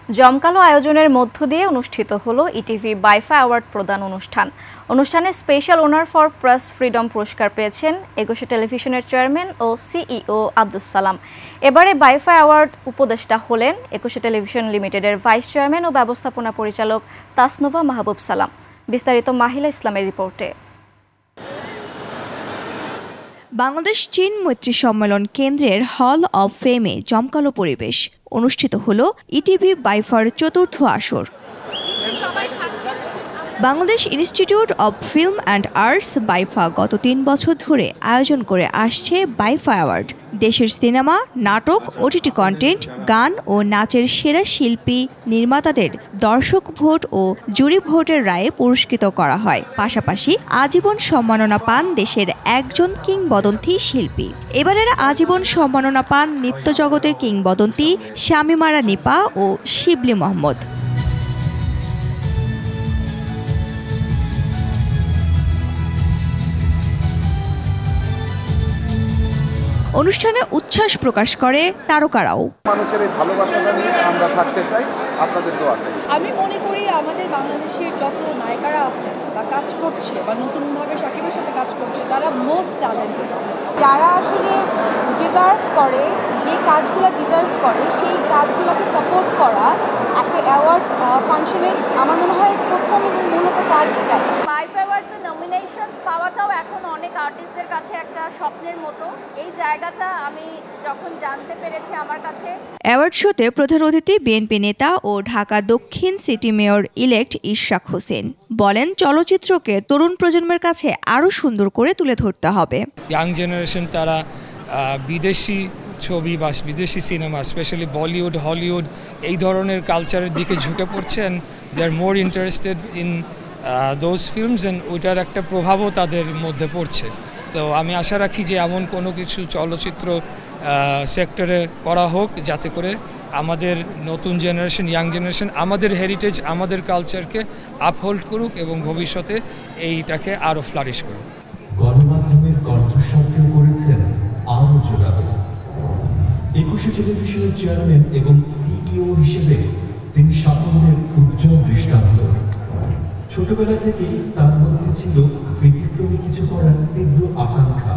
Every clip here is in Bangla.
জমকালো আয়োজনের মধ্য দিয়ে অনুষ্ঠিত হলো ইটিভি বাইফা অ্যাওয়ার্ড প্রদান অনুষ্ঠান। অনুষ্ঠানে special owner for press freedom পুরস্কার পেয়েছেন একুশে টেলিভিশনের চেয়ারম্যান ও সিইও আব্দুস সালাম। এবারে বাইফা অ্যাওয়ার্ড উপদেষ্টা হলেন একুশে টেলিভিশন লিমিটেডের ভাইস চেয়ারম্যান ও ব্যবস্থাপনা পরিচালক তাসনোভা মাহবুব সালাম। বিস্তারিত মাহিলা ইসলামের রিপোর্টে। বাংলাদেশ চীন মৈত্রী সম্মেলন কেন্দ্রের হল অব ফেমে জমকালো পরিবেশ। অনুষ্ঠিত হলো ইটিভি বাইফার চতুর্থ আসর। Bangladesh institute of film and arts BIFA গত ৩ বছর ধরে আয়োজন করে আসছে বাইফা অ্যাওয়ার্ড। দেশের সিনেমা, নাটক, ওটিটি কন্টেন্ট, গান ও নাচের সেরা শিল্পী নির্মাতাদের দর্শক ভোট ও জুরি ভোটের রায়ে পুরস্কৃত করা হয়। পাশাপাশি আজীবন সম্মাননা পান দেশের একজন কিংবদন্তি শিল্পী। এবারের আজীবন সম্মাননা পান নৃত্য জগতের কিংবদন্তি শামিমারা নিপা ও শিবলি মোহাম্মদ। অনুষ্ঠানে উচ্ছ্বাস প্রকাশ করে তারকারাও। মানুষের এই ভালোবাসাটা নিয়ে আমরা থাকতে চাই, আপনাদের দোয়া চাই। আমি মনে করি আমাদের বাংলাদেশের যত নায়িকারা আছে বা কাজ করছে বা নতুনভাবে সাকিবের সাথে কাজ করছে তারা মোস্ট ট্যালেন্টেড। যারা আসলে ডিজার্ভ করে, যে কাজগুলো ডিজার্ভ করে সেই কাজগুলোকে সাপোর্ট করা একটা অ্যাওয়ার্ড ফাংশনের আমার মনে হয় প্রথম এবং মূলত কাজ এটাই। বাইফা অ্যাওয়ার্ডসের নমিনেশনস পাওয়াটাও এখন অনেক আর্টিস্টদের কাছে একটা স্বপ্নের মতো। এই জায়গাটা আমি যখন জানতে পেরেছি আমার কাছে। অ্যাওয়ার্ড শোতে প্রধান অতিথি বিএনপি নেতা ও ঢাকা দক্ষিণ city mayor elect Ishraque Hossain বলেন, চলচ্চিত্রকে তরুণ প্রজন্মের কাছে আরও সুন্দর করে তুলে ধরতে হবে। ইয়াং জেনারেশন তারা বিদেশি ছবি বা বিদেশি সিনেমা, স্পেশালি বলিউড, হলিউড এই ধরনের কালচারের দিকে ঝুঁকে পড়ছেন। They are more interested in those films and ওইটার একটা প্রভাবও তাদের মধ্যে পড়ছে। তো আমি আশা রাখি যে এমন কোনো কিছু চলচ্চিত্র সেক্টরে করা হোক যাতে করে আমাদের নতুন জেনারেশন, ইয়াং জেনারেশন আমাদের হেরিটেজ, আমাদের কালচারকে আপহোল্ড করুক এবং ভবিষ্যতে এইটাকে আরও ফ্লারিশ করুক। গণমাধ্যমের কণ্ঠস্বরকেও করেছেন আরও জোরালো। একুশে টেলিভিশনের চেয়ারম্যান এবং সিইও হিসেবে তিনি সাফল্যের উজ্জ্বল দৃষ্টান্ত। ছোটবেলা থেকেই তার মধ্যে ছিল ব্যতিক্রমী কিছু করার তীব্র আকাঙ্ক্ষা।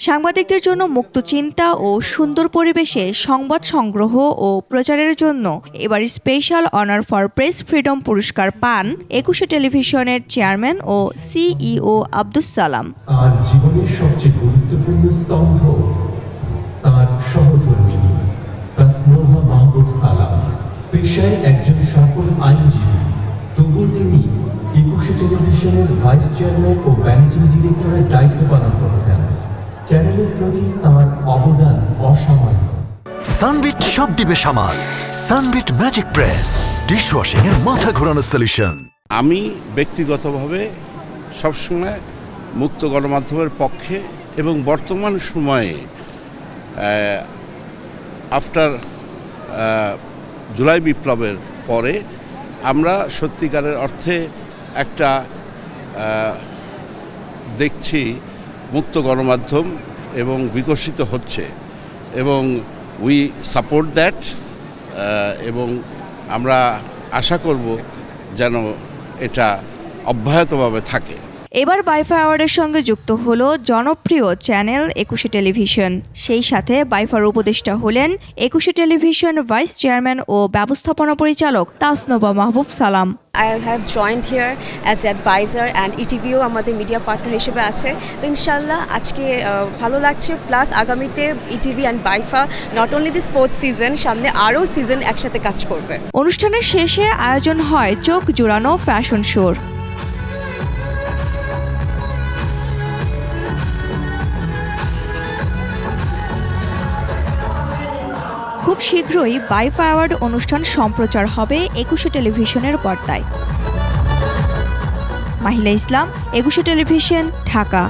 সাংবাদিকদের জন্য মুক্ত চিন্তা ও সুন্দর পরিবেশে সংবাদ সংগ্রহ ও প্রচারের জন্য এবার special honour for press freedom পুরস্কার পান একুশে টেলিভিশনের চেয়ারম্যান ও সিইও আব্দুস সালাম। তার জীবনের সবচেয়ে গুরুত্বপূর্ণ স্তম্ভ তার সহধর্মিণী তাসনোভা মাহবুব সালাম। পেশায় একজন সফল আইনজীবী, তবু তিনি একুশে টেলিভিশনের ভাইস চেয়ারম্যান ও ম্যানেজিং ডিরেক্টরের দায়িত্ব পালন করছেন। চ্যানেলের প্রতি তার অবদান অসামান্য। সানবিট সব দিবে সামাল। সানবিট ম্যাজিক প্রেস ডিশওয়াশিং এর মাথা ঘোরানো সলিউশন। আমি ব্যক্তিগতভাবে সবসময় মুক্ত গণমাধ্যমের পক্ষে এবং বর্তমান সময়ে আফটার জুলাই বিপ্লবের পরে আমরা সত্যিকারের অর্থে একটা দেখছি মুক্ত গণমাধ্যম এবং বিকশিত হচ্ছে এবং উই সাপোর্ট দ্যাট এবং আমরা আশা করব যেন এটা অব্যাহতভাবে থাকে। এবার বাইফা অ্যাওয়ার্ডের সঙ্গে যুক্ত হলো জনপ্রিয় চ্যানেল একুশে টেলিভিশন। সেই সাথে বাইফার উপদেষ্টা হলেন একুশে টেলিভিশন ভাইস চেয়ারম্যান ও ব্যবস্থাপনা পরিচালক তাসনোভা মাহবুব সালাম। I have joined here as an advisor and ETVও আমাদের মিডিয়া পার্টনার হিসেবে আছে। তো ইনশাল্লাহ আজকে ভালো লাগছে, প্লাস আগামীতে ETV and BIFA not only this 4th season, সামনে আরও সিজন একসাথে কাজ করবে। অনুষ্ঠানের শেষে আয়োজন হয় চোখ জুড়ানো ফ্যাশন শোর। খুব শীঘ্রই বাইফা অ্যাওয়ার্ড অনুষ্ঠান সম্প্রচার হবে একুশে টেলিভিশনের পর্দায়। মাহিলা ইসলাম, একুশে টেলিভিশন, ঢাকা।